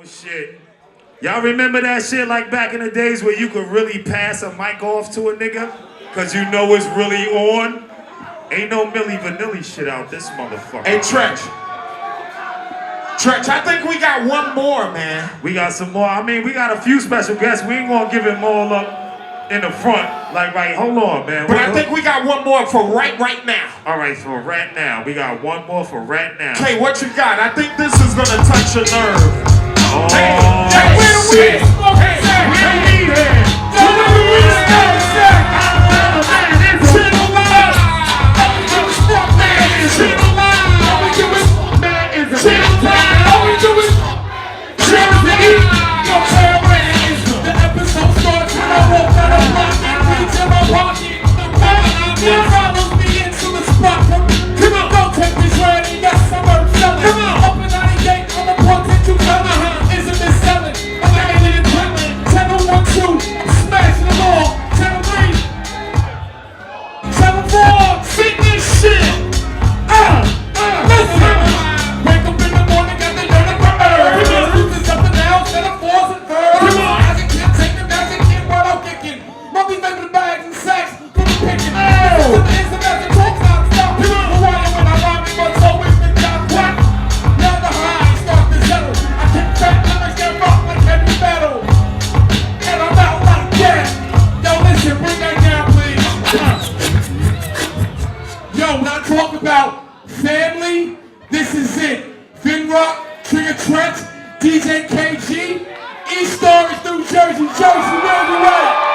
Shit. Y'all remember that shit like back in the days where you could really pass a mic off to a nigga? Cause you know it's really on? Ain't no Milli Vanilli shit out this motherfucker. Hey, Trench, I think we got one more, man. We got some more. I mean, we got a few special guests. We ain't gonna give them all up in the front. Like, right, hold on, man. But I think we got one more for right now. All right, for right now. We got one more for right now. Okay, what you got? I think this is gonna touch your nerve. Oh, hey, where the weed? Hey, where the weed at? Family, this is it. Vin Rock, Trigger Trent, DJ KG, East Orange, New Jersey, where you at?